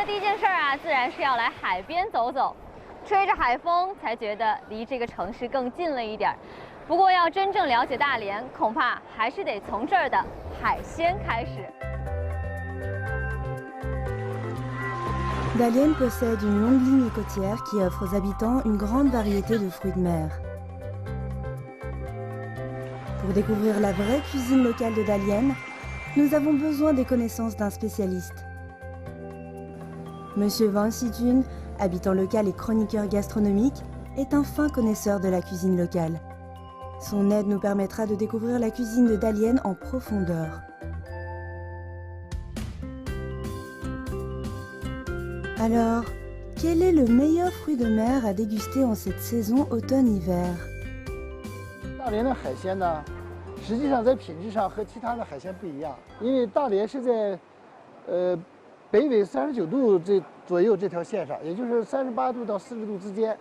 第一件事啊，自然是要来海边走走，吹着海风，才觉得离这个城市更近了一点儿。不过要真正了解大连，恐怕还是得从这儿的海鲜开始。Dalian possède une longue ligne côtière qui offre aux habitants une grande variété de fruits de mer. Pour découvrir la vraie cuisine locale de Dalian, nous avons besoin des connaissances d'un spécialiste. Monsieur Wang Xijun, habitant local et chroniqueur gastronomique, est un fin connaisseur de la cuisine locale. Son aide nous permettra de découvrir la cuisine de Dalian en profondeur. Alors, quel est le meilleur fruit de mer à déguster en cette saison automne-hiver? 大连的海鲜呢，实际上在品质上和其他的海鲜不一样，因为大连是在，北纬39度左右这条线上，也就是38度到40度之间，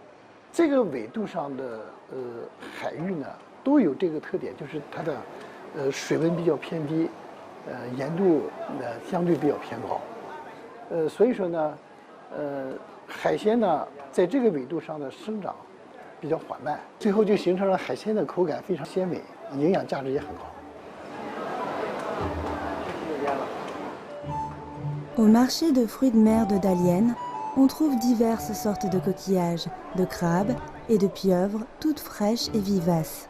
这个纬度上的海域呢，都有这个特点，就是它的水温比较偏低，盐度相对比较偏高，所以说呢，海鲜呢在这个纬度上的生长比较缓慢，最后就形成了海鲜的口感非常鲜美，营养价值也很高。 Au marché de fruits de mer de Dalian, on trouve diverses sortes de coquillages, de crabes et de pieuvres, toutes fraîches et vivaces.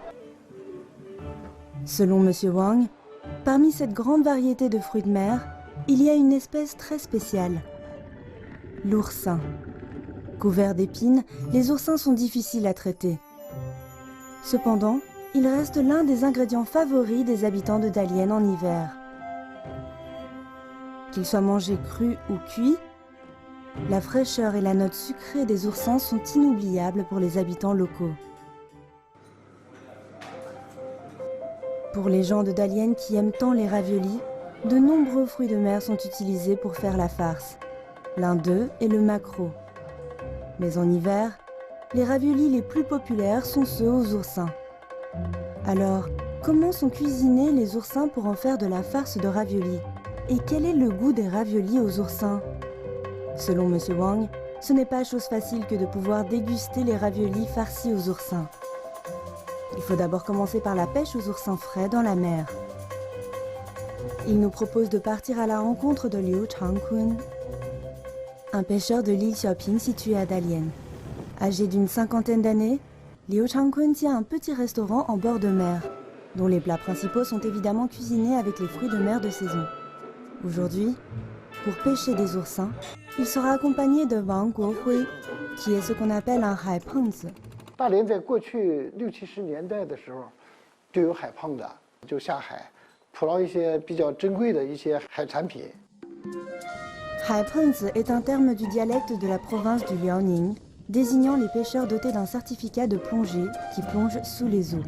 Selon M. Wang, parmi cette grande variété de fruits de mer, il y a une espèce très spéciale, l'oursin. Couverts d'épines, les oursins sont difficiles à traiter. Cependant, il reste l'un des ingrédients favoris des habitants de Dalian en hiver. Qu'ils soient mangés crus ou cuits, la fraîcheur et la note sucrée des oursins sont inoubliables pour les habitants locaux. Pour les gens de Dalian qui aiment tant les raviolis, de nombreux fruits de mer sont utilisés pour faire la farce. L'un d'eux est le maquereau. Mais en hiver, les raviolis les plus populaires sont ceux aux oursins. Alors, comment sont cuisinés les oursins pour en faire de la farce de raviolis? Et quel est le goût des raviolis aux oursins? Selon M. Wang, ce n'est pas chose facile que de pouvoir déguster les raviolis farcis aux oursins. Il faut d'abord commencer par la pêche aux oursins frais dans la mer. Il nous propose de partir à la rencontre de Liu Changkun, un pêcheur de l'île Xiaoping située à Dalian. Âgé d'une cinquantaine d'années, Liu Changkun tient un petit restaurant en bord de mer, dont les plats principaux sont évidemment cuisinés avec les fruits de mer de saison. Aujourd'hui, pour pêcher des oursins, il sera accompagné de Wang Guohui, qui est ce qu'on appelle un haipengzi. 大连在过去60、70年代的时候，就有海胖子，就下海捕捞一些比较珍贵的一些海产品。 Haipengzi est un terme du dialecte de la province du Liaoning, désignant les pêcheurs dotés d'un certificat de plongée qui plongent sous les eaux.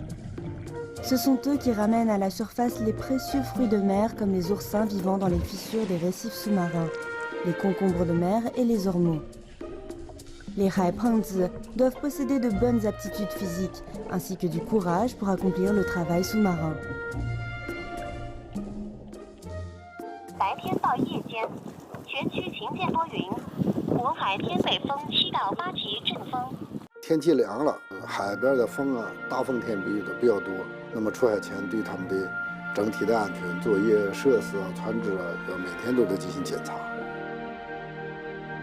Ce sont eux qui ramènent à la surface les précieux fruits de mer comme les oursins vivant dans les fissures des récifs sous-marins, les concombres de mer et les ormeaux. Les haipengzi doivent posséder de bonnes aptitudes physiques, ainsi que du courage pour accomplir le travail sous-marin. 白天到夜间，全区晴见多云，渤海偏北风7到8级阵风。天气凉了，海边的风啊，大风天比较多。那么出海前对他们的整体的安全、作业设施啊、船只啊，要每天都得进行检查。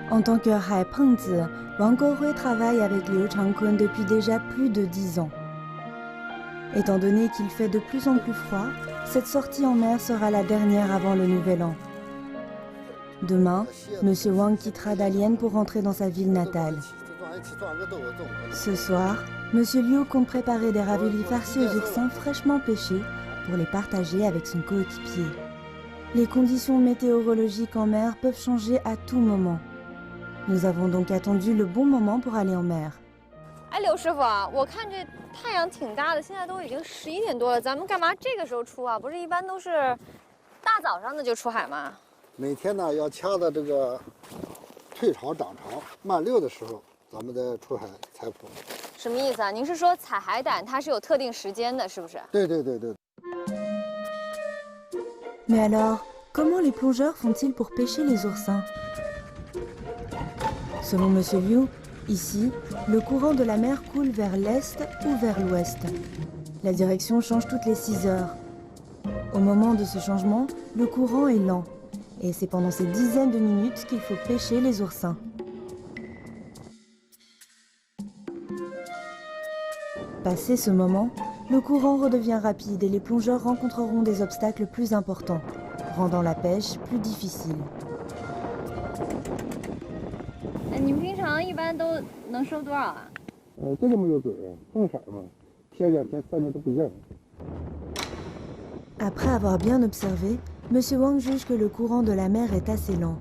En tant que haipengzi, Wang Guohui travaille avec Liu Changkun depuis déjà plus de 10 ans. Étant donné qu'il fait de plus en plus froid, cette sortie en mer sera la dernière avant le nouvel an. Demain, M. Wang quittera Dalian pour rentrer dans sa ville natale. Ce soir, M. Liu compte préparer des raviolis farcis aux oursins fraîchement pêchés pour les partager avec son coéquipier. Les conditions météorologiques en mer peuvent changer à tout moment. Nous avons donc attendu le bon moment pour aller en mer. 哎，刘师傅啊，我看这太阳挺大的，现在都已经11点多了，咱们干嘛这个时候出啊？不是一般都是大早上的就出海吗？每天呢要掐到这个退潮涨潮慢6的时候，咱们再出海采捕。什么意思啊？您是说采海胆它是有特定时间的，是不是？对对对对。 Mais alors, comment les plongeurs font-ils pour pêcher les oursins? Selon Monsieur Liu, ici, le courant de la mer coule vers l'est ou vers l'ouest. La direction change toutes les 6 heures. Au moment de ce changement, le courant est lent. Et c'est pendant ces dizaines de minutes qu'il faut pêcher les oursins. Passé ce moment, le courant redevient rapide et les plongeurs rencontreront des obstacles plus importants, rendant la pêche plus difficile. 哎，你们平常一般都能收多少啊？这个没有准啊，碰色嘛，天2天3天都不一样。 Après avoir bien observé, Monsieur Wang juge que le courant de la mer est assez lent.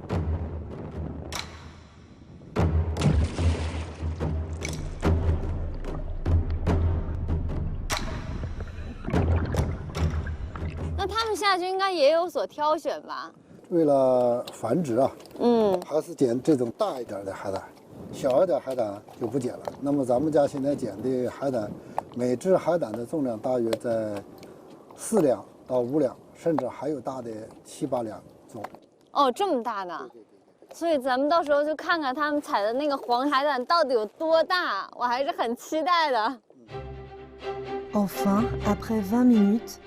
Bah. 为了繁殖啊，还是捡这种大一点的海胆，小一点海胆就不捡了。那么咱们家现在捡的海胆，每只海胆的重量大约在4两到5两，甚至还有大的7、8两重。哦，这么大呢？所以咱们到时候就看看他们采的那个黄海胆到底有多大，我还是很期待的。Enfin, après 20 minutes,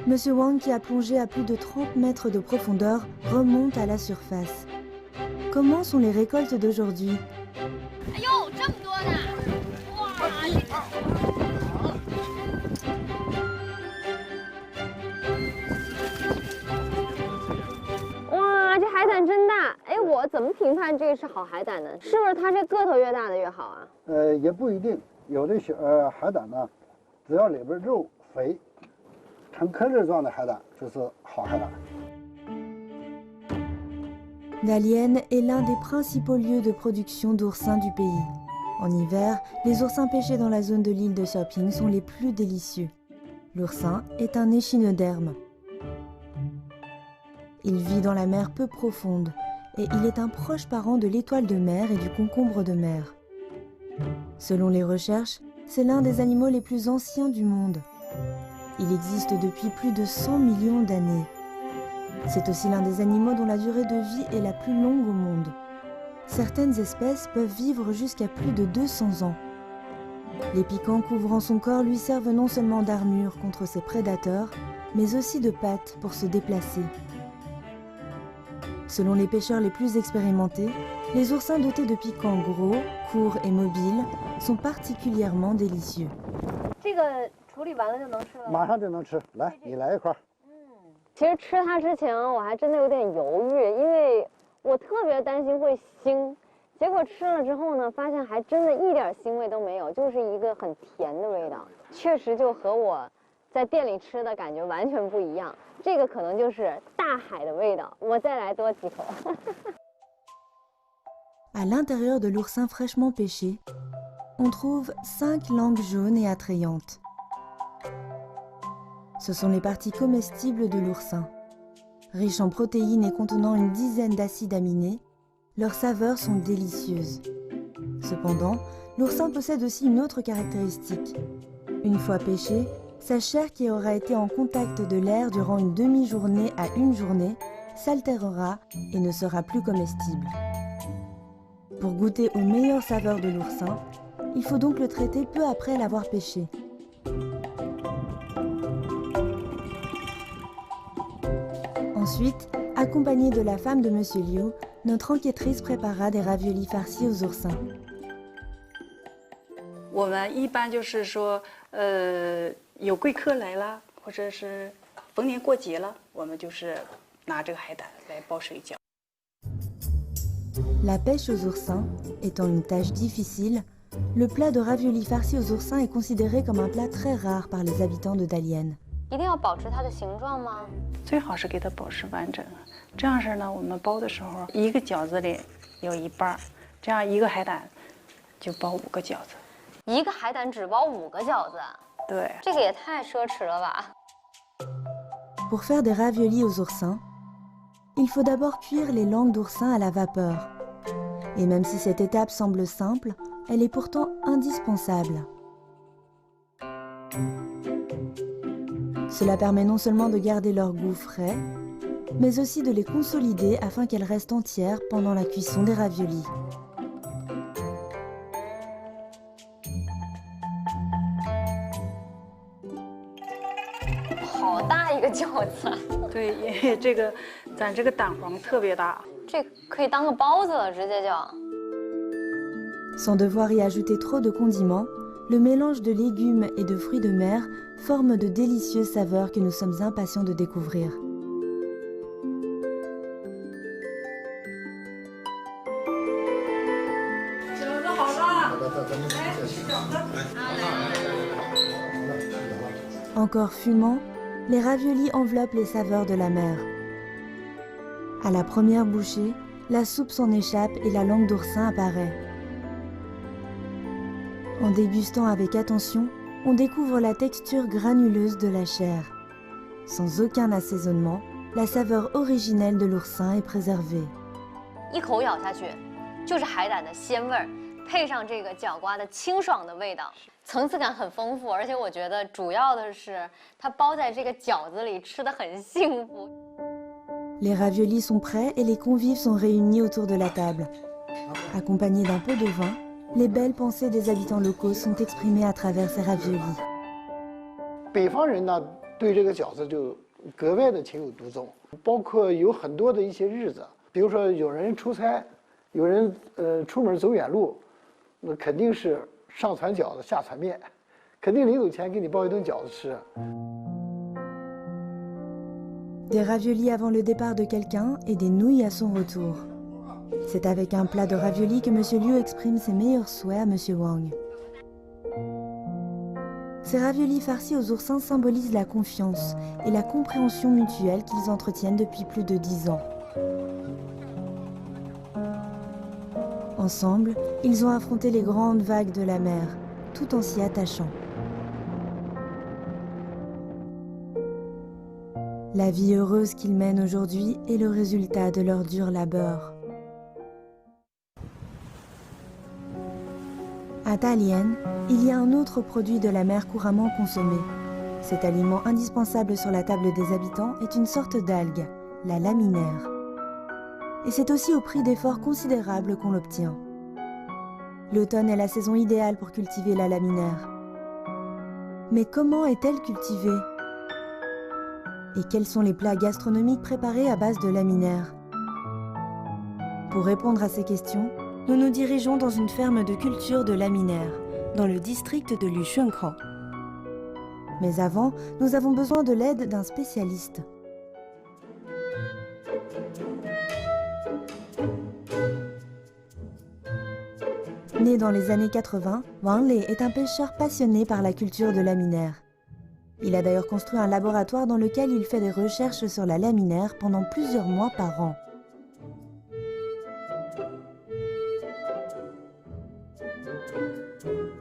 Monsieur Wang, qui a plongé à plus de 30 mètres de profondeur, remonte à la surface. Comment sont les récoltes d'aujourd'hui? 哎呦，这么多呢！哇，哇，这海胆真大！哎，我怎么评判这是好海胆呢？是不是它这个头越大的越好啊？也不一定，有的小海胆呢，只要里边肉肥。 成颗粒状的海胆就是好海胆。Dalian est l'un des principaux lieux de production d'oursins du pays. En hiver, les oursins pêchés dans la zone de l'île de Xiaoping sont les plus délicieux. L'oursin est un échinoderme. Il vit dans la mer peu profonde et il est un proche parent de l'étoile de mer et du concombre de mer. Selon les recherches, c'est l'un des animaux les plus anciens du monde. Il existe depuis plus de 100 millions d'années. C'est aussi l'un des animaux dont la durée de vie est la plus longue au monde. Certaines espèces peuvent vivre jusqu'à plus de 200 ans. Les piquants couvrant son corps lui servent non seulement d'armure contre ses prédateurs, mais aussi de pattes pour se déplacer. Selon les pêcheurs les plus expérimentés, les oursins dotés de piquants gros, courts et mobiles sont particulièrement délicieux. 处理完了就能吃了，马上就能吃。来，你来一块。其实吃它之前我还真的有点犹豫，因为我特别担心会腥。结果吃了之后呢，发现还真的一点腥味都没有，就是一个很甜的味道。确实就和我在店里吃的感觉完全不一样。这个可能就是大海的味道。我再来多几口。À l'intérieur de l'oursin fraîchement pêché, on trouve 5 langues jaunes et attrayantes. Ce sont les parties comestibles de l'oursin. Riches en protéines et contenant une dizaine d'acides aminés, leurs saveurs sont délicieuses. Cependant, l'oursin possède aussi une autre caractéristique. Une fois pêché, sa chair qui aura été en contact de l'air durant une demi-journée à une journée s'altérera et ne sera plus comestible. Pour goûter aux meilleures saveurs de l'oursin, il faut donc le traiter peu après l'avoir pêché. Ensuite, accompagnée de la femme de Monsieur Liu, notre enquêtrice prépara des raviolis farcis aux oursins. 我们一般就是说，有贵客来了，或者是逢年过节了，我们就是拿这个海胆来包水饺。 La pêche aux oursins étant une tâche difficile, le plat de raviolis farcis aux oursins est considéré comme un plat très rare par les habitants de Dalian. 一定要保持它的形状吗？最好是给它保持完整。这样式呢，我们包的时候，一个饺子里有一半儿，这样一个海胆就包5个饺子。一个海胆只包5个饺子？对，这个也太奢侈了吧。 Pour faire des raviolis aux oursins, il faut d'abord cuire les langues d'oursin à la vapeur. Et même si cette étape semble simple, elle est pourtant indispensable. Cela permet non seulement de garder leur goût frais, mais aussi de les consolider afin qu'elles restent entières pendant la cuisson des raviolis. 好大一个饺子，对，因为这个咱这个蛋黄特别大，这可以当个包子了，直接就。Sans devoir y ajouter trop de condiments, le mélange de légumes et de fruits de mer forme de délicieuses saveurs que nous sommes impatients de découvrir. Encore fumant, les raviolis enveloppent les saveurs de la mer. À la première bouchée, la soupe s'en échappe et la langue d'oursin apparaît. En dégustant avec attention, on découvre la texture granuleuse de la chair. Sans aucun assaisonnement, la saveur originelle de l'oursin est préservée. 一口咬下去，就是海胆的鲜味儿，配上这个角瓜的清爽的味道，层次感很丰富。而且我觉得主要的是它包在这个饺子里，吃得很幸福。 Les raviolis sont prêts et les convives sont réunis autour de la table. Accompagnés d'un peu de vin, les belles pensées des habitants locaux sont exprimées à travers ces raviolis. 北方人呢，对这个饺子就格外的情有独钟，包括有很多的一些日子，比如说有人出差，有人出门走远路，那肯定是上船饺子下船面，肯定临走前给你包一顿饺子吃。 Des raviolis avant le départ de quelqu'un et des nouilles à son retour. C'est avec un plat de raviolis que M. Liu exprime ses meilleurs souhaits à M. Wang. Ces raviolis farcis aux oursins symbolisent la confiance et la compréhension mutuelle qu'ils entretiennent depuis plus de 10 ans. Ensemble, ils ont affronté les grandes vagues de la mer, tout en s'y attachant. La vie heureuse qu'ils mènent aujourd'hui est le résultat de leur dur labeur. À Dalian, il y a un autre produit de la mer couramment consommé. Cet aliment indispensable sur la table des habitants est une sorte d'algue, la laminaire. Et c'est aussi au prix d'efforts considérables qu'on l'obtient. L'automne est la saison idéale pour cultiver la laminaire. Mais comment est-elle cultivée ? Et quels sont les plats gastronomiques préparés à base de laminaire? Pour répondre à ces questions, nous nous dirigeons dans une ferme de culture de laminaire, dans le district de Lushunkou. Mais avant, nous avons besoin de l'aide d'un spécialiste. Né dans les années 80, Wang Lei est un pêcheur passionné par la culture de laminaire. Il a d'ailleurs construit un laboratoire dans lequel il fait des recherches sur la laminaire pendant plusieurs mois par an.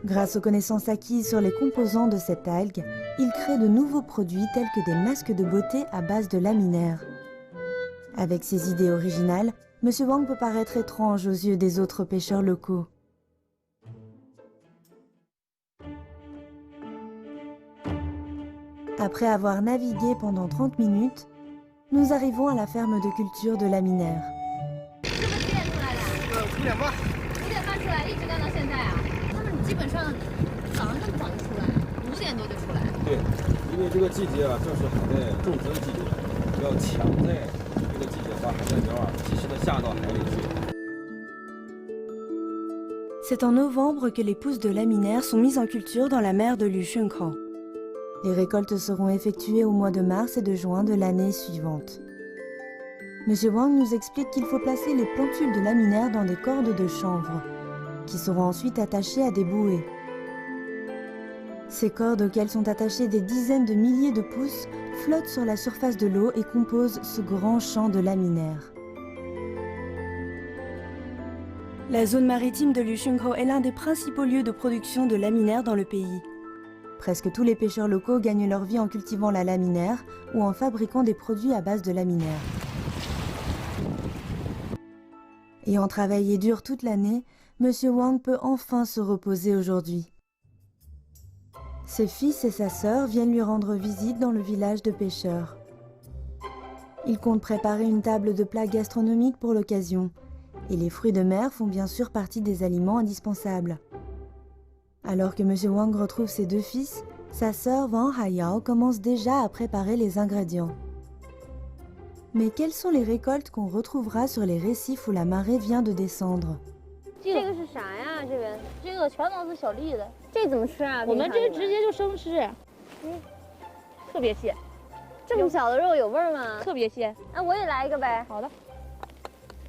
Grâce aux connaissances acquises sur les composants de cette algue, il crée de nouveaux produits tels que des masques de beauté à base de laminaire. Avec ses idées originales, M. Wang peut paraître étrange aux yeux des autres pêcheurs locaux. Après avoir navigué pendant 30 minutes, nous arrivons à la ferme de culture de laminaire. C'est en novembre que les pousses de laminaire sont mises en culture dans la mer de Lushunkou. Les récoltes seront effectuées au mois de mars et de juin de l'année suivante. M. Wang nous explique qu'il faut placer les plantules de laminaire dans des cordes de chanvre, qui seront ensuite attachées à des bouées. Ces cordes auxquelles sont attachés des dizaines de milliers de pousses flottent sur la surface de l'eau et composent ce grand champ de laminaires. La zone maritime de Liushunkou est l'un des principaux lieux de production de laminaires dans le pays. Presque tous les pêcheurs locaux gagnent leur vie en cultivant la laminaire ou en fabriquant des produits à base de laminaire. Ayant travaillé dur toute l'année, M. Wang peut enfin se reposer aujourd'hui. Ses fils et sa sœur viennent lui rendre visite dans le village de pêcheurs. Il compte préparer une table de plats gastronomiques pour l'occasion, et les fruits de mer font bien sûr partie des aliments indispensables. Alors que M. Wang retrouve ses deux fils, sa sœur Wang Haiyao commence déjà à préparer les ingrédients. Mais quelles sont les récoltes qu'on retrouvera sur les récifs où la marée vient de descendre? 这个是啥呀？这个这个全都是小粒的，这怎么吃啊？我们这直接就生吃，特别鲜，这么小的肉有味儿吗？特别鲜。那我也来一个呗。好的，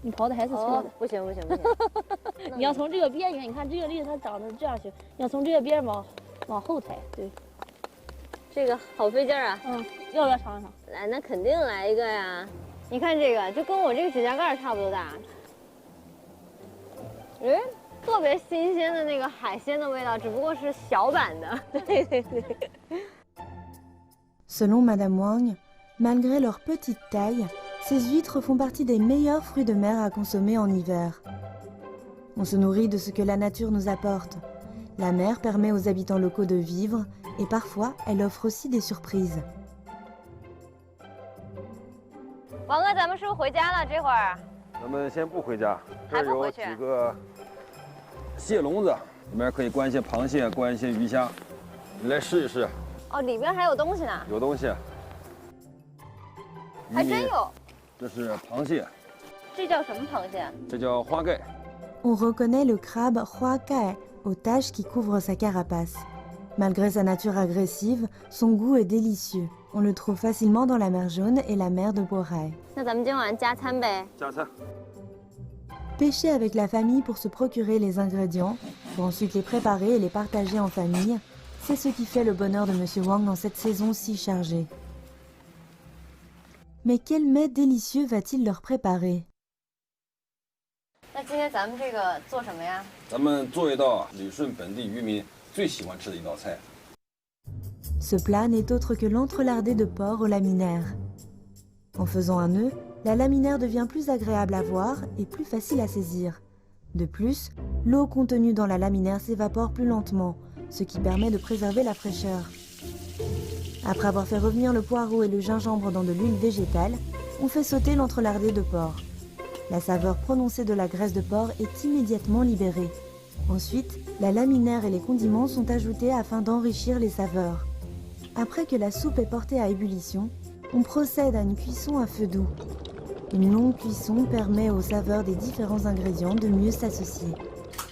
你刨的还是错的。不行不行不行。你要从这个边缘，你看这个粒子它长得这样行，你要从这个边往后抬，对。这个好费劲儿啊。要不要尝尝？来，那肯定来一个呀。你看这个，就跟我这个指甲盖差不多大。特别新鲜的那个海鲜的味道，只不过是小版的。对对对。Selon Madame Wang, malgré leur petite taille, ces huîtres font partie des meilleurs fruits de mer à consommer en hiver. On se nourrit de ce que la nature nous apporte. La mer permet aux habitants locaux de vivre et parfois elle offre aussi des surprises. 王哥，咱们是不是回家了？这会儿？咱们先不回家，这儿有还不回去几个蟹笼子，里面可以关一些螃蟹，关一些鱼虾，你来试一试。哦，里边还有东西呢。有东西。还真有。这是螃蟹。这叫什么螃蟹？这叫花盖。On reconnaît le crabe huakai aux taches qui couvrent sa carapace. Malgré sa nature agressive, son goût est délicieux. On le trouve facilement dans la mer Jaune et la mer de Bohai. 那咱们今晚加餐呗。加餐。 Pêcher avec la famille pour se procurer les ingrédients, pour ensuite les préparer et les partager en famille, c'est ce qui fait le bonheur de M. Wang dans cette saison si chargée. Mais quel mets délicieux va-t-il leur préparer? 那今天咱们这个做什么呀？咱们做一道旅顺本地渔民最喜欢吃的一道菜。 Ce plat n'est autre que l'entrelardé de porc au laminaire. En faisant un nœud, la laminaire devient plus agréable à voir et plus facile à saisir. De plus, l'eau contenue dans la laminaire s'évapore plus lentement, ce qui permet de préserver la fraîcheur. Après avoir fait revenir le poireau et le gingembre dans de l'huile végétale, on fait sauter l'entrelardé de porc. La saveur prononcée de la graisse de porc est immédiatement libérée. Ensuite, la laminaire et les condiments sont ajoutés afin d'enrichir les saveurs. Après que la soupe est portée à ébullition, on procède à une cuisson à feu doux. Une longue cuisson permet aux saveurs des différents ingrédients de mieux s'associer.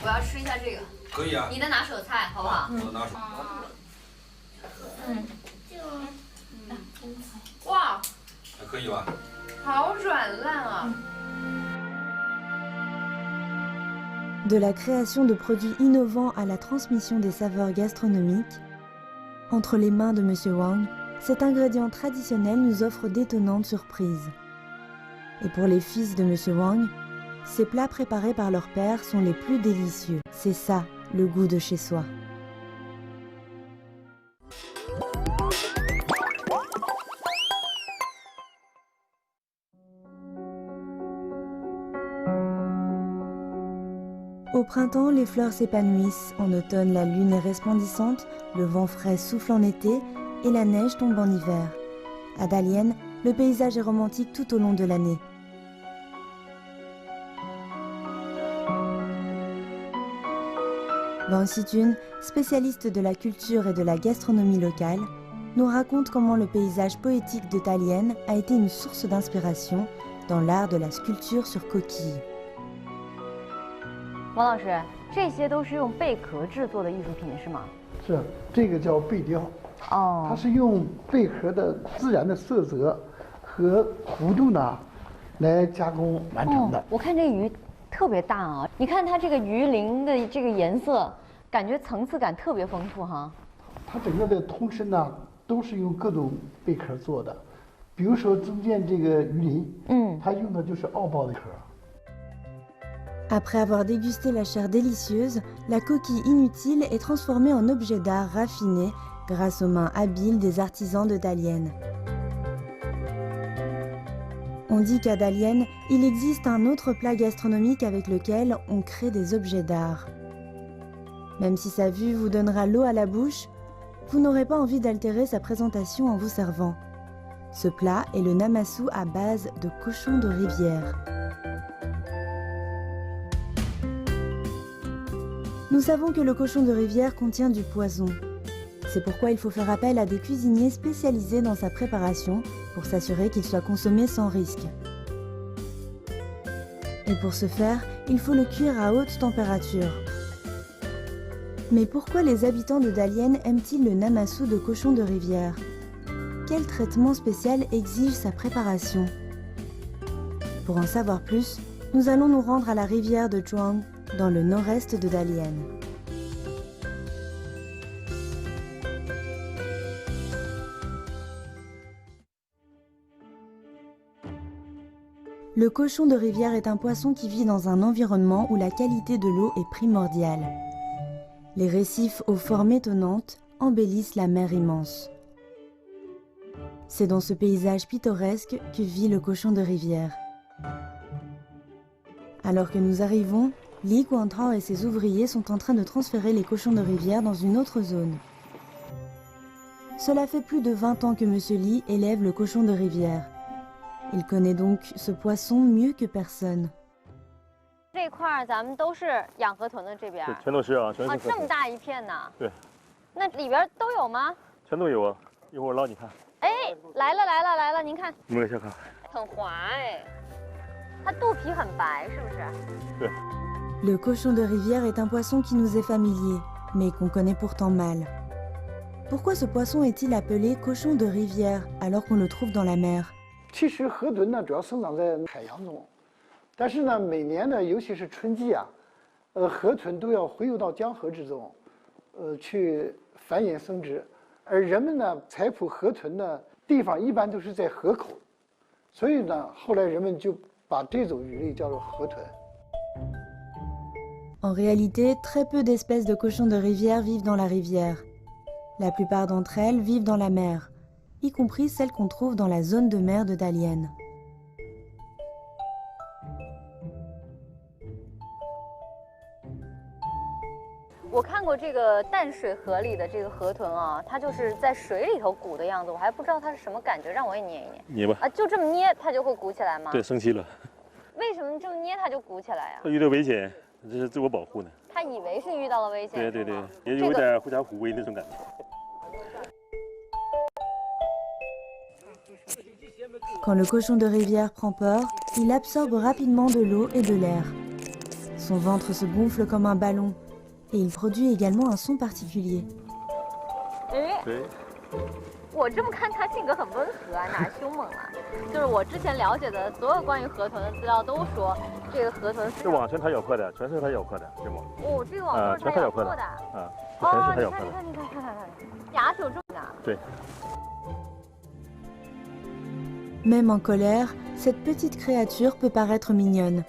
我要吃一下这个。可以啊。你的拿手菜，好不好？我的拿手。哇，还可以吧？好软烂啊！ De la création de produits innovants à la transmission des saveurs gastronomiques, entre les mains de M. Wang, cet ingrédient traditionnel nous offre d'étonnantes surprises. Et pour les fils de M. Wang, ces plats préparés par leur père sont les plus délicieux. C'est ça, le goût de chez soi. Au printemps, les fleurs s'épanouissent. En automne, la lune est resplendissante, le vent frais souffle en été et la neige tombe en hiver. À Dalian, le paysage est romantique tout au long de l'année. Wang Xitun, spécialiste de la culture et de la gastronomie locale, nous raconte comment le paysage poétique de Dalian a été une source d'inspiration dans l'art de la sculpture sur coquille. 王老师，这些都是用贝壳制作的艺术品是吗？是，这个叫贝雕。哦。它是用贝壳的自然的色泽和弧度呢，来加工完成的。我看这鱼特别大啊！你看它这个鱼鳞的这个颜色，感觉层次感特别丰富哈。它整个的通身呢都是用各种贝壳做的，比如说中间这个鱼鳞，它用的就是澳鲍的壳。 Après avoir dégusté la chair délicieuse, la coquille inutile est transformée en objet d'art raffiné grâce aux mains habiles des artisans de Dalian. On dit qu'à Dalian, il existe un autre plat gastronomique avec lequel on crée des objets d'art. Même si sa vue vous donnera l'eau à la bouche, vous n'aurez pas envie d'altérer sa présentation en vous servant. Ce plat est le namassou à base de cochon de rivière. Nous savons que le cochon de rivière contient du poison. C'est pourquoi il faut faire appel à des cuisiniers spécialisés dans sa préparation pour s'assurer qu'il soit consommé sans risque. Et pour ce faire, il faut le cuire à haute température. Mais pourquoi les habitants de Dalian aiment-ils le namassou de cochon de rivière? Quel traitement spécial exige sa préparation? Pour en savoir plus, nous allons nous rendre à la rivière de Chuang, dans le nord-est de Dalian. Le cochon de rivière est un poisson qui vit dans un environnement où la qualité de l'eau est primordiale. Les récifs aux formes étonnantes embellissent la mer immense. C'est dans ce paysage pittoresque que vit le cochon de rivière. Alors que nous arrivons, Li Guantao et ses ouvriers sont en train de transférer les cochons de rivière dans une autre zone. Cela fait plus de 20 ans que Monsieur Li élève le cochon de rivière. Il connaît donc ce poisson mieux que personne. 这块儿咱们都是养河豚的这边，全都是啊，全是河豚。这么大一片呢？对。那里边都有吗？全都有啊，一会儿我捞你看。哎，来了，您看。你们小看。很滑哎，它肚皮很白，是不是？对。 Le cochon de rivière est un poisson qui nous est familier, mais qu'on connaît pourtant mal. Pourquoi ce poisson est-il appelé cochon de rivière alors qu'on le trouve dans la mer? 其实河豚呢，主要生长在海洋中，但是呢，每年呢，尤其是春季啊，河豚都要洄游到江河之中，去繁衍生殖，而人们呢，采捕河豚的地方一般都是在河口，所以呢，后来人们就把这种鱼类叫做河豚。 En réalité, très peu d'espèces de cochons de rivière vivent dans la rivière. La plupart d'entre elles vivent dans la mer, y compris celles qu'on trouve dans la zone de mer de Dalian. Je 我看过这个淡水河里的这个河豚啊，它就是在水里头鼓的样子，我还不知道它是什么感觉，让我也捏一捏。捏吧。啊，就这么捏它就会鼓起来吗？对，生气了。为什么这么捏它就鼓起来呀？它遇到危险。 这是自我保护呢。他以为是遇到了危险。对对对，也有点狐假虎威那种感觉。Quand le cochon de rivière prend peur, il absorbe rapidement de l'eau et de l'air. Son ventre se gonfle comme un ballon et il produit également un son particulier. 对。 我这么看，它性格很温和啊，哪凶猛了？就是我之前了解的所有关于河豚的资料都说，这个河豚是这网全它咬破的，全是它咬破的，这网。哦，这个网都是它咬破的。啊，哦，全是它咬破的。你看，牙齿有这么大。对。 Même en colère, cette petite créature peut paraître mignonne.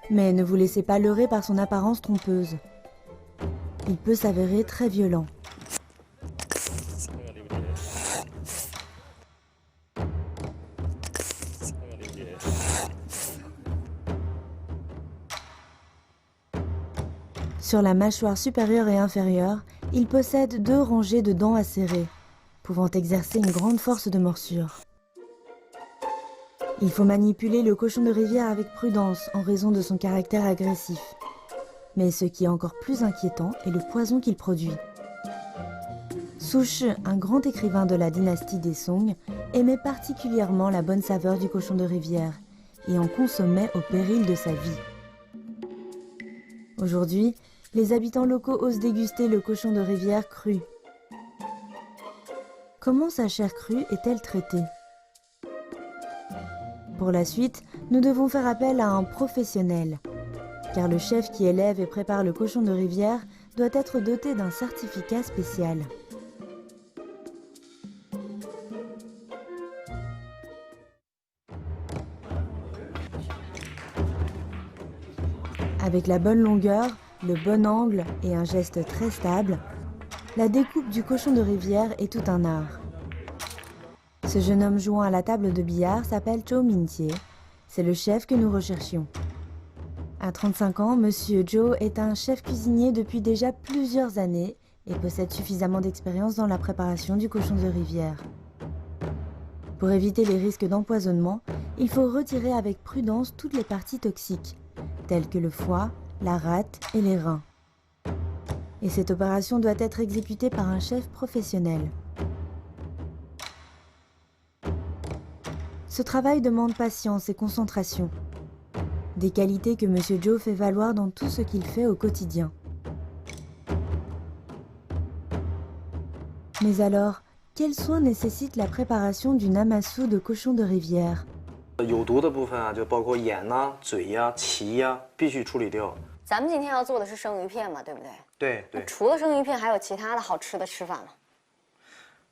Mais ne vous laissez pas leurrer par son apparence trompeuse. Il peut s'avérer très violent. Sur la mâchoire supérieure et inférieure, il possède 2 rangées de dents acérées, pouvant exercer une grande force de morsure. Il faut manipuler le cochon de rivière avec prudence en raison de son caractère agressif. Mais ce qui est encore plus inquiétant est le poison qu'il produit. Su Shi, un grand écrivain de la dynastie des Song, aimait particulièrement la bonne saveur du cochon de rivière et en consommait au péril de sa vie. Aujourd'hui, les habitants locaux osent déguster le cochon de rivière cru. Comment sa chair crue est-elle traitée? Pour la suite, nous devons faire appel à un professionnel, car le chef qui élève et prépare le cochon de rivière doit être doté d'un certificat spécial. Avec la bonne longueur, le bon angle et un geste très stable, la découpe du cochon de rivière est tout un art. Ce jeune homme jouant à la table de billard s'appelle Zhou Mingjie. C'est le chef que nous recherchions. À 35 ans, Monsieur Zhou est un chef cuisinier depuis déjà plusieurs années et possède suffisamment d'expérience dans la préparation du cochon de rivière. Pour éviter les risques d'empoisonnement, il faut retirer avec prudence toutes les parties toxiques, telles que le foie, la rate et les reins. Et cette opération doit être exécutée par un chef professionnel. Ce travail demande patience et concentration, des qualités que Monsieur Zhou fait valoir dans tout ce qu'il fait au quotidien. Mais alors, quels soins nécessite la préparation du namasu de cochon de rivière? 有毒的部分啊，就包括眼呐、嘴呀、鳍呀，必须处理掉。咱们今天要做的是生鱼片嘛，对不对？对对。除了生鱼片，还有其他的好吃的吃法吗？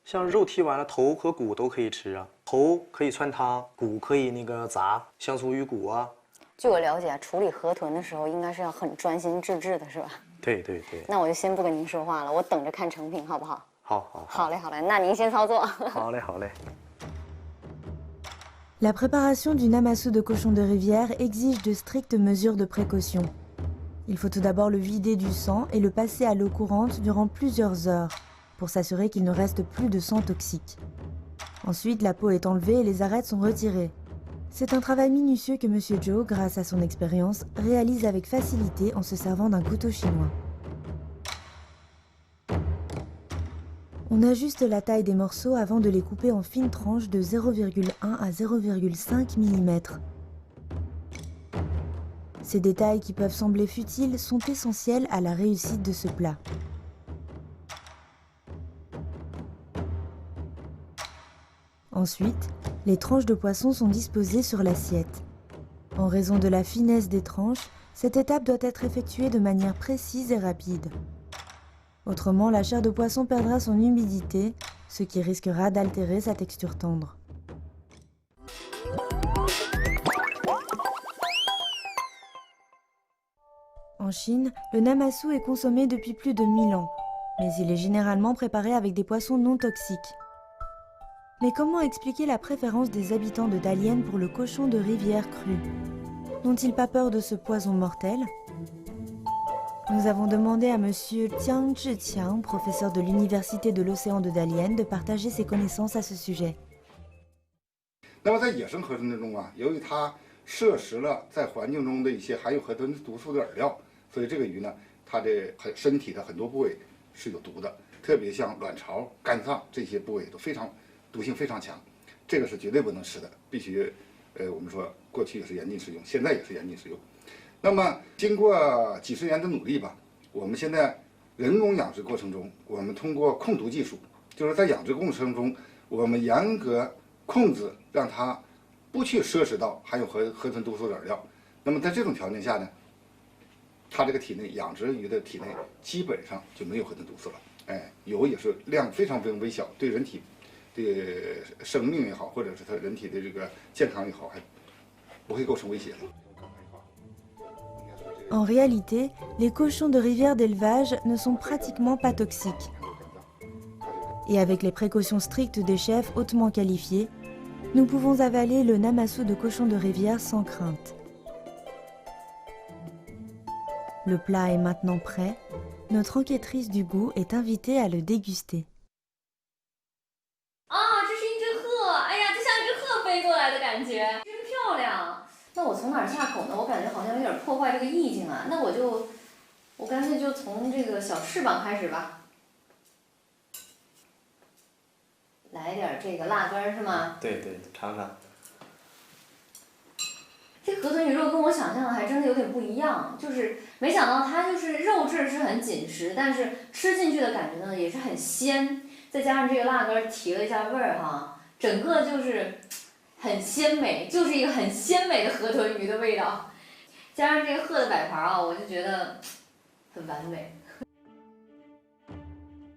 像肉剔完了，头和骨都可以吃啊。头可以汆汤，骨可以那个炸，香酥鱼骨啊。据我了解，处理河豚的时候应该是要很专心致志的，是吧？对对对。那我就先不跟您说话了，我等着看成品，好不好？好嘞，那您先操作。好嘞。 La préparation du namasu de cochon de rivière exige de strictes mesures de précaution. Il faut tout d'abord le vider du sang et le passer à l'eau courante durant plusieurs heures pour s'assurer qu'il ne reste plus de sang toxique. Ensuite, la peau est enlevée et les arêtes sont retirées. C'est un travail minutieux que M. Zhou, grâce à son expérience, réalise avec facilité en se servant d'un couteau chinois. On ajuste la taille des morceaux avant de les couper en fines tranches de 0,1 à 0,5 mm. Ces détails qui peuvent sembler futiles sont essentiels à la réussite de ce plat. Ensuite, les tranches de poisson sont disposées sur l'assiette. En raison de la finesse des tranches, cette étape doit être effectuée de manière précise et rapide. Autrement, la chair de poisson perdra son humidité, ce qui risquera d'altérer sa texture tendre. En Chine, le namasu est consommé depuis plus de 1000 ans, mais il est généralement préparé avec des poissons non toxiques. Mais comment expliquer la préférence des habitants de Dalian pour le cochon de rivière cru? N'ont-ils pas peur de ce poison mortel? Nous avons demandé à Monsieur Jiang Zhiqiang, professeur de l'Université de l'Océan de Dalian, de partager ses connaissances à ce sujet. 那么在野生河豚中啊，由于它摄食了在环境中的一些含有河豚毒素的饵料，所以这个鱼呢，它的身体的很多部位是有毒的，特别像卵巢、肝脏这些部位都非常毒性非常强，这个是绝对不能吃的，必须我们说过去也是严禁食用，现在也是严禁食用。 那么，经过几十年的努力吧，我们现在人工养殖过程中，我们通过控毒技术，就是在养殖过程中，我们严格控制，让它不去摄食到含有河豚毒素的饵料。那么在这种条件下呢，它这个体内养殖鱼的体内基本上就没有河豚毒素了。哎，有也是量非常微小，对人体的生命也好，或者是它人体的这个健康也好，还不会构成威胁的。 En réalité, les cochons de rivière d'élevage ne sont pratiquement pas toxiques. Et avec les précautions strictes des chefs hautement qualifiés, nous pouvons avaler le namasu de cochon de rivière sans crainte. Le plat est maintenant prêt. Notre enquêtrice du goût est invitée à le déguster. Ah, 这是一只鹤！哎呀，就像一只鹤飞过来的感觉，真漂亮。 那我从哪儿下口呢？我感觉好像有点破坏这个意境啊。那我干脆就从这个小翅膀开始吧。来点这个辣根是吗？对对，尝尝。这河豚鱼肉跟我想象的还真的有点不一样，就是没想到它就是肉质是很紧实，但是吃进去的感觉呢也是很鲜，再加上这个辣根提了一下味儿哈，整个就是。 很鲜美，就是一个很鲜美的河豚鱼的味道，加上这个鹤的摆盘啊，我就觉得很完美。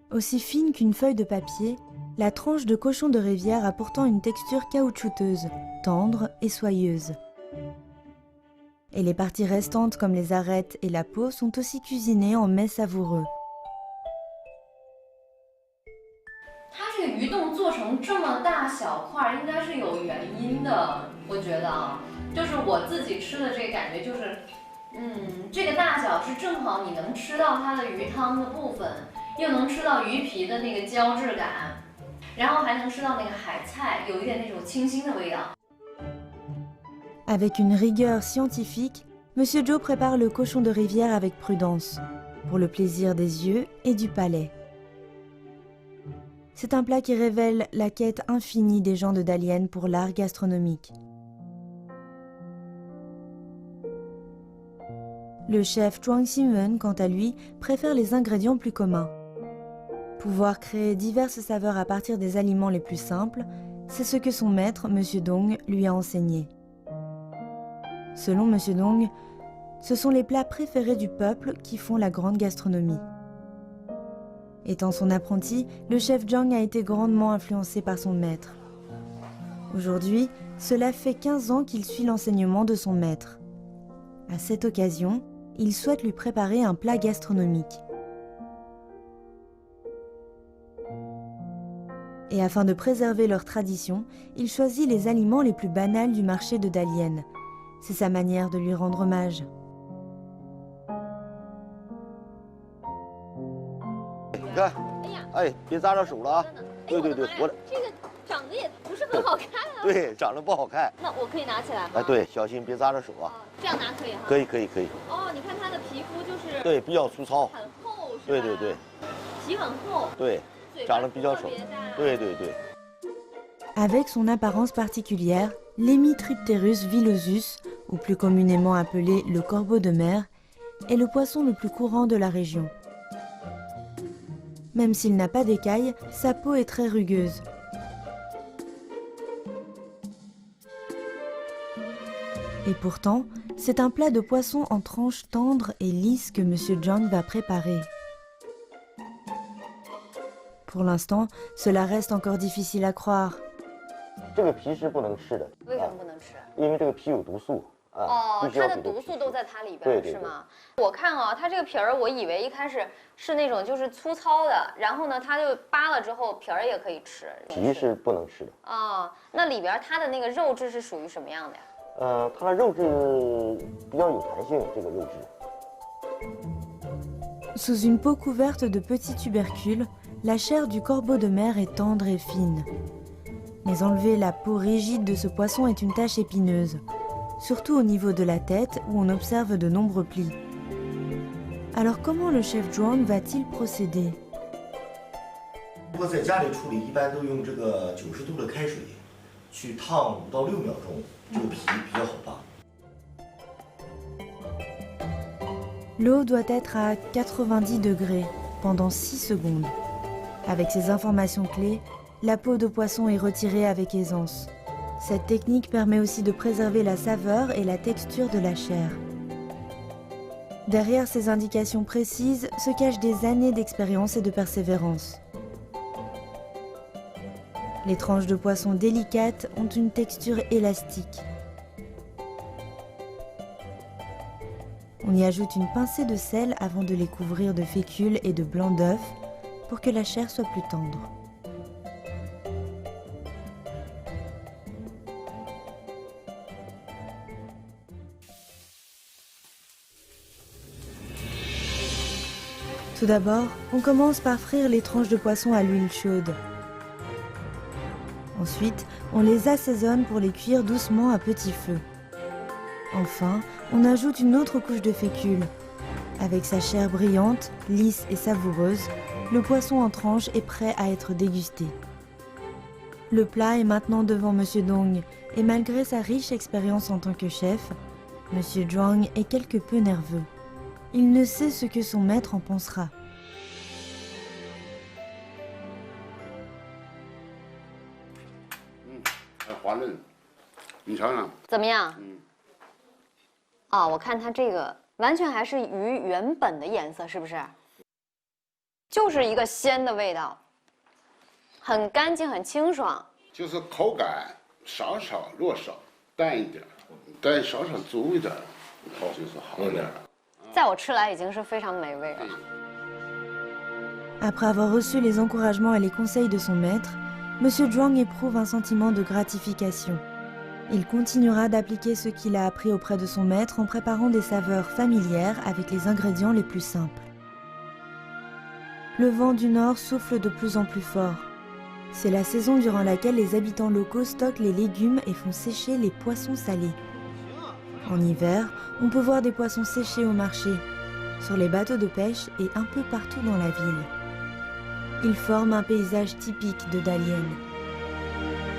Aussi fine qu'une feuille de papier, la tranche de cochon de rivière a pourtant une texture caoutchouteuse, tendre et soyeuse. Et les parties restantes comme les arêtes et la peau sont aussi cuisinées en mets savoureux. 它这个鱼冻做成这么大小块，应该是有原因的，我觉得啊，就是我自己吃的这个感觉就是，这个大小是正好你能吃到它的鱼汤的部分，又能吃到鱼皮的那个胶质感，然后还能吃到那个海菜，有一点那种清新的味道。 Avec une rigueur scientifique, Monsieur Joe prépare le cochon de rivière avec prudence, pour le plaisir des yeux et du palais. C'est un plat qui révèle la quête infinie des gens de Dalian pour l'art gastronomique. Le chef Zhuang Xinwen, quant à lui, préfère les ingrédients plus communs. Pouvoir créer diverses saveurs à partir des aliments les plus simples, c'est ce que son maître, Monsieur Dong, lui a enseigné. Selon Monsieur Dong, ce sont les plats préférés du peuple qui font la grande gastronomie. Étant son apprenti, le chef Zhang a été grandement influencé par son maître. Aujourd'hui, cela fait 15 ans qu'il suit l'enseignement de son maître. À cette occasion, il souhaite lui préparer un plat gastronomique. Et afin de préserver leur tradition, il choisit les aliments les plus banals du marché de Dalian. C'est sa manière de lui rendre hommage. 你看，哎，别扎着手了啊！对对对，我这个长得也不是很好看啊。对，长得不好看。那我可以拿起来吗？哎，对，小心别扎着手啊。这样拿可以哈。可以可以可以。哦，你看它的皮肤就是。对，比较粗糙。很厚是吧？对对对。皮很厚。对，长得比较丑。对对对。 Avec son apparence particulière, l'Hemitripterus villosus, ou plus communément appelé le corbeau de mer, est le poisson le plus courant de la région. Même s'il n'a pas d'écailles, sa peau est très rugueuse. Et pourtant, c'est un plat de poisson en tranches tendres et lisses que Monsieur Zhang va préparer. Pour l'instant, cela reste encore difficile à croire. 这个皮是不能吃的。为什么不能吃？因为这个皮有毒素啊。哦，它的毒素都在它里边，是吗？我看啊，它这个皮儿，我以为一开始是那种就是粗糙的，然后呢，它就扒了之后皮儿也可以吃。皮是不能吃的。哦，那里边它的那个肉质是属于什么样的呀？它的肉质比较有弹性，这个肉质。 Sous une peau couverte de petits tubercules, la chair du corbeau de mer est tendre et fine. Mais enlever la peau rigide de ce poisson est une tâche épineuse, surtout au niveau de la tête où on observe de nombreux plis. Alors comment le chef Zhuang va-t-il procéder? 如果在家里处理，一般都用这个90度的开水去烫5到6秒钟，这个皮比较好扒。 L'eau doit être à 90 degrés pendant 6 secondes. Avec ces informations clés, la peau de poisson est retirée avec aisance. Cette technique permet aussi de préserver la saveur et la texture de la chair. Derrière ces indications précises se cachent des années d'expérience et de persévérance. Les tranches de poisson délicates ont une texture élastique. On y ajoute une pincée de sel avant de les couvrir de fécule et de blanc d'œuf pour que la chair soit plus tendre. Tout d'abord, on commence par frire les tranches de poisson à l'huile chaude. Ensuite, on les assaisonne pour les cuire doucement à petit feu. Enfin, on ajoute une autre couche de fécule. Avec sa chair brillante, lisse et savoureuse, le poisson en tranches est prêt à être dégusté. Le plat est maintenant devant Monsieur Dong, et malgré sa riche expérience en tant que chef, Monsieur Zhuang est quelque peu nerveux. Il ne sait ce que son maître en pensera. 滑嫩，你尝尝。怎么样？啊，我看它这个完全还是鱼原本的颜色，是不是？就是一个鲜的味道，很干净，很清爽。就是口感少少落少，淡一点，但少少足一点，以后就是好弄点儿。在我吃来已经是非常美味了。Après avoir reçu les encouragements et les conseils de son maître, Monsieur Zhuang éprouve un sentiment de gratification. Il continuera d'appliquer ce qu'il a appris auprès de son maître en préparant des saveurs familières avec les ingrédients les plus simples. Le vent du nord souffle de plus en plus fort. C'est la saison durant laquelle les habitants locaux stockent les légumes et font sécher les poissons salés. En hiver, on peut voir des poissons séchés au marché, sur les bateaux de pêche et un peu partout dans la ville. Ils forment un paysage typique de Dalian.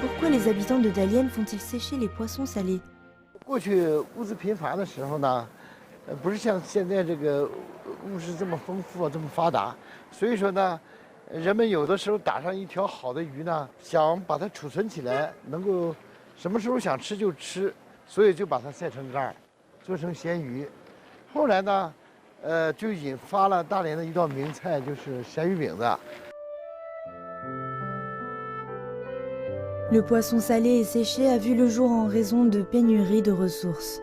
Pourquoi les habitants de Dalian font-ils sécher les poissons salés? 过去物资贫乏的时候呢，不是像现在这个物质这么丰富这么发达，所以说呢，人们有的时候打上一条好的鱼呢，想把它储存起来，能够什么时候想吃就吃，所以就把它晒成干儿，做成咸鱼。后来呢，就引发了大连的一道名菜，就是咸鱼饼子。 Le poisson salé et séché a vu le jour en raison de pénuries de ressources.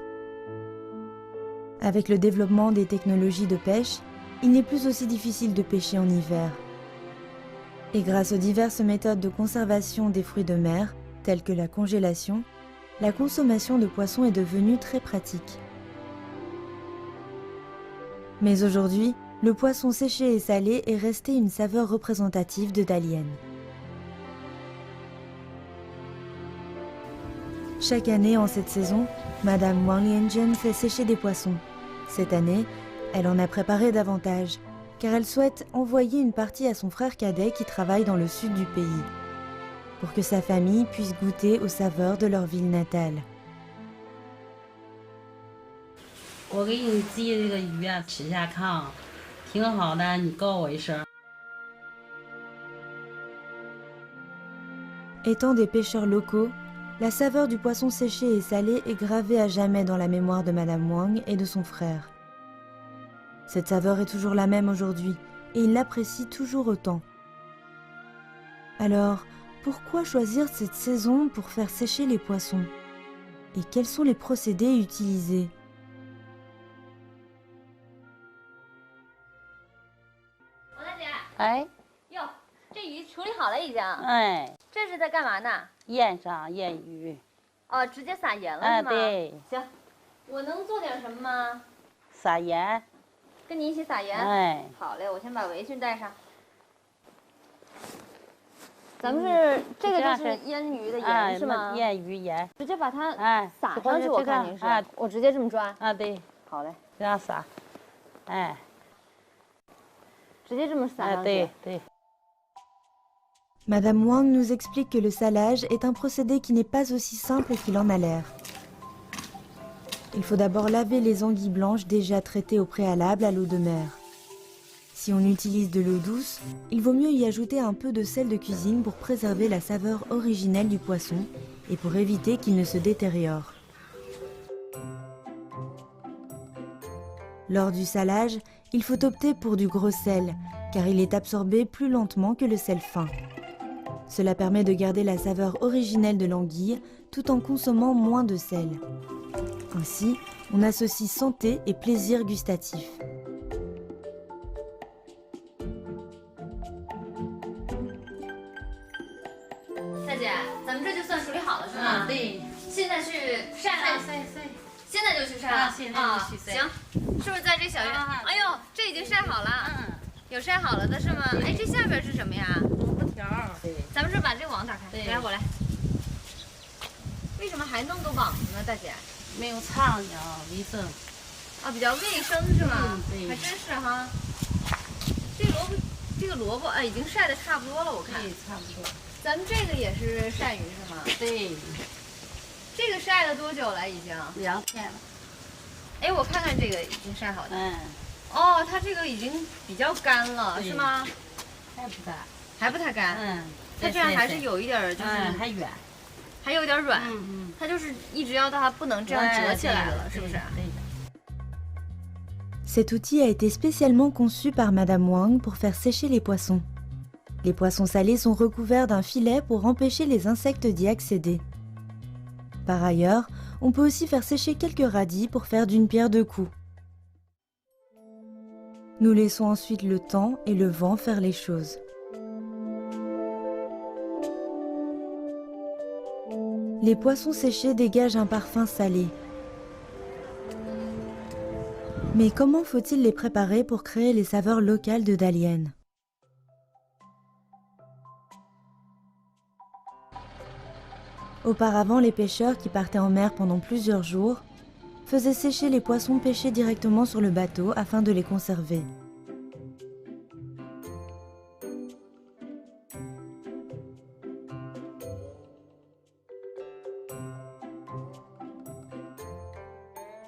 Avec le développement des technologies de pêche, il n'est plus aussi difficile de pêcher en hiver. Et grâce aux diverses méthodes de conservation des fruits de mer, telles que la congélation, la consommation de poissons est devenue très pratique. Mais aujourd'hui, le poisson séché et salé est resté une saveur représentative de Dalian. Chaque année en cette saison, Madame Wang Lianzhen fait sécher des poissons. Cette année, elle en a préparé davantage, car elle souhaite envoyer une partie à son frère cadet qui travaille dans le sud du pays, pour que sa famille puisse goûter aux saveurs de leur ville natale. 我给你寄这个鱼啊，吃下炕，挺好的，你告我一声。 Étant des pêcheurs locaux, la saveur du poisson séché et salé est gravée à jamais dans la mémoire de Madame Wang et de son frère. Cette saveur est toujours la même aujourd'hui et ils l'apprécient toujours autant. Alors, pourquoi choisir cette saison pour faire sécher les poissons? Et quels sont les procédés utilisés? 哎，哟，这鱼处理好了已经。哎，这是在干嘛呢？腌上腌鱼。哦，直接撒盐了是吗？对。行，我能做点什么吗？撒盐。跟你一起撒盐。哎。好嘞，我先把围裙戴上。咱们是这个就是腌鱼的盐是吗？腌鱼盐。直接把它撒上去，我看您是。我直接这么抓。啊，对。好嘞。这样撒。哎。 Madame Wang nous explique que le salage est un procédé qui n'est pas aussi simple qu'il en a l'air. Il faut d'abord laver les anguilles blanches déjà traitées au préalable à l'eau de mer. Si on utilise de l'eau douce, il vaut mieux y ajouter un peu de sel de cuisine pour préserver la saveur originelle du poisson et pour éviter qu'il ne se détériore. Lors du salage, il faut opter pour du gros sel, car il est absorbé plus lentement que le sel fin. Cela permet de garder la saveur originelle de l'anguille tout en consommant moins de sel. Ainsi, on associe santé et plaisir gustatif. 大姐，咱们这就算处理好了是吗？对。现在去晒了。晒。现在就去晒了。现在就去晒。行，是不是在这小院？哎呦，这已经晒好了。有晒好了的是吗？哎，这下边是什么呀？萝卜条。对。咱们是把这个网打开。来，我来。为什么还弄个网子呢，大姐？没有苍蝇，卫生。啊，比较卫生是吗？对。还真是哈。这个萝卜哎，已经晒得差不多了，我看。对，差不多。咱们这个也是晒鱼是吗？对。这个晒了多久了？已经2天了。哎，我看看这个已经晒好的。嗯。哦，它这个已经比较干了，是吗？还不干。还不太干。嗯。它这样还是有一点就是还软，还有点软。它就是一直要它不能这样折起来了，是不是？对的。 Cet outil a été spécialement conçu par Madame Wang pour faire sécher les poissons. Les poissons salés sont recouverts d'un filet pour empêcher les insectes d'y accéder. Par ailleurs, on peut aussi faire sécher quelques radis pour faire d'une pierre deux coups. Nous laissons ensuite le temps et le vent faire les choses. Les poissons séchés dégagent un parfum salé. Mais comment faut-il les préparer pour créer les saveurs locales de Dalian? Auparavant, les pêcheurs qui partaient en mer pendant plusieurs jours faisaient sécher les poissons pêchés directement sur le bateau afin de les conserver.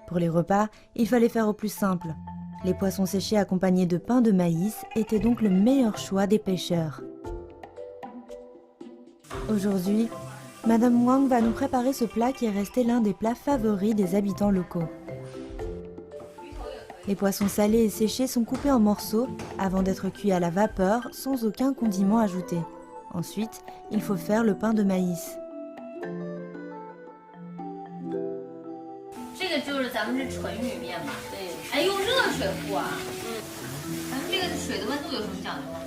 Pour les repas, il fallait faire au plus simple. Les poissons séchés accompagnés de pain de maïs étaient donc le meilleur choix des pêcheurs. Aujourd'hui, Madame Wang va nous préparer ce plat qui est resté l'un des plats favoris des habitants locaux. Les poissons salés et séchés sont coupés en morceaux avant d'être cuits à la vapeur sans aucun condiment ajouté. Ensuite, il faut faire le pain de maïs. 这个就是咱们这纯玉面嘛，对，哎，用热水和啊。咱们这个水的温度有什么讲究吗？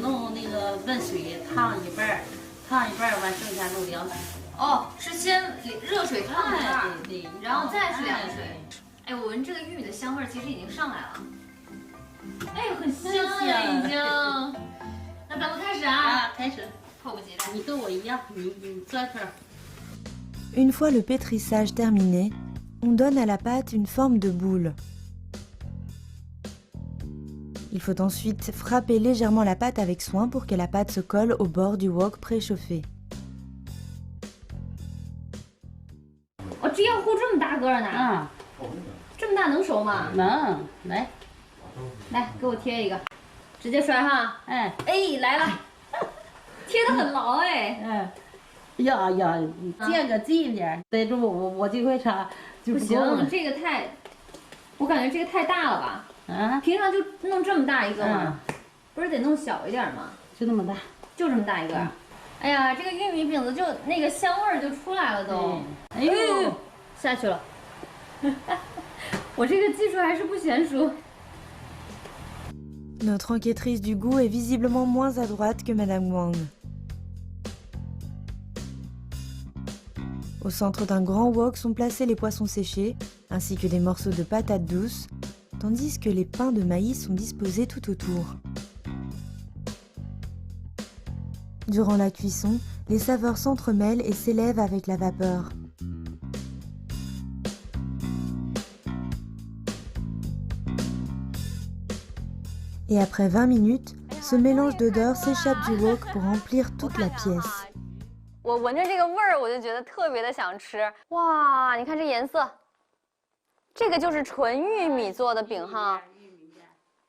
弄那个温水烫一半儿，烫一半儿完剩下弄凉水。哦，是先热水烫一半，对，然后再是凉水。哎，我闻这个玉米的香味儿其实已经上来了。哎，很香呀，已经。那咱们开始啊！开始。迫不及待。你跟我一样，你钻缝。Une fois le pétrissage terminé, on donne à la pâte une forme de boule. Il faut ensuite frapper légèrement la pâte avec soin pour que la pâte se colle au bord du wok préchauffé. 哦，这要和这么大个呢？啊，这么大能熟吗？能，来，来给我贴一个，直接摔哈。哎，哎，来了，贴得很牢哎。嗯。要间隔近一点，逮住我这块茶就不不够了。行，这个太，我感觉这个太大了吧？啊，平常就弄这么大一个吗？不是得弄小一点吗？就那么大，就这么大一个。哎呀，这个玉米饼子就那个香味儿就出来了都。哎呦，下去了。我这个技术还是不娴熟。Notre enquêtrice du goût est visiblement moins adroite que Madame Wang. Au centre d'un grand wok sont placés les poissons séchés, ainsi que des morceaux de patates douces, tandis que les pains de maïs sont disposés tout autour. Durant la cuisson, les saveurs s'entremêlent et s'élèvent avec la vapeur. Et après 20 minutes, ce mélange d'odeurs s'échappe du wok pour remplir toute la pièce. 我闻着这个味儿，我就觉得特别的想吃。哇，你看这颜色，这个就是纯玉米做的饼哈，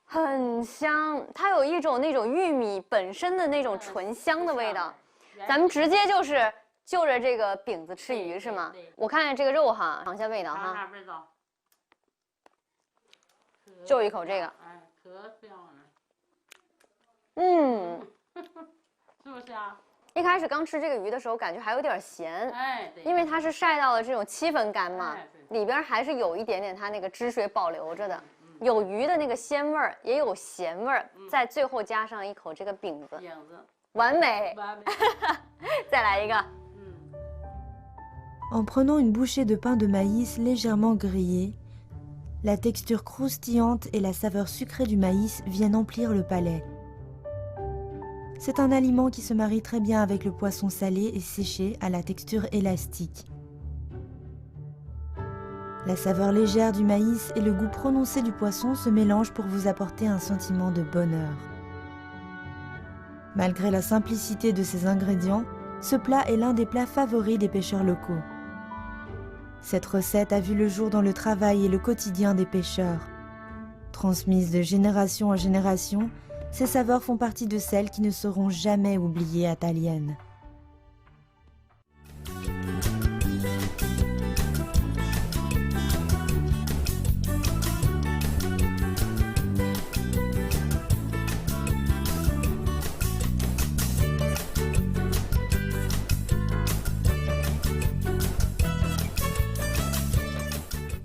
很香，它有一种那种玉米本身的那种醇香的味道。咱们直接就是就着这个饼子吃鱼是吗？我看看这个肉哈，尝一下味道哈。就一口这个。哎，可香了。嗯，是不是啊？ 一开始刚吃这个鱼的时候，感觉还有点咸，哎，因为它是晒到了这种7分干嘛，里边还是有一点点它那个汁水保留着的，有鱼的那个鲜味儿，也有咸味儿，在最后加上一口这个饼子，完美，完美，再来一个。En prenant une bouchée de pain de maïs légèrement grillé, la texture croustillante et la saveur sucrée du maïs viennent emplir le palais. C'est un aliment qui se marie très bien avec le poisson salé et séché à la texture élastique. La saveur légère du maïs et le goût prononcé du poisson se mélangent pour vous apporter un sentiment de bonheur. Malgré la simplicité de ses ingrédients, ce plat est l'un des plats favoris des pêcheurs locaux. Cette recette a vu le jour dans le travail et le quotidien des pêcheurs. Transmise de génération en génération, ces saveurs font partie de celles qui ne seront jamais oubliées à Dalian.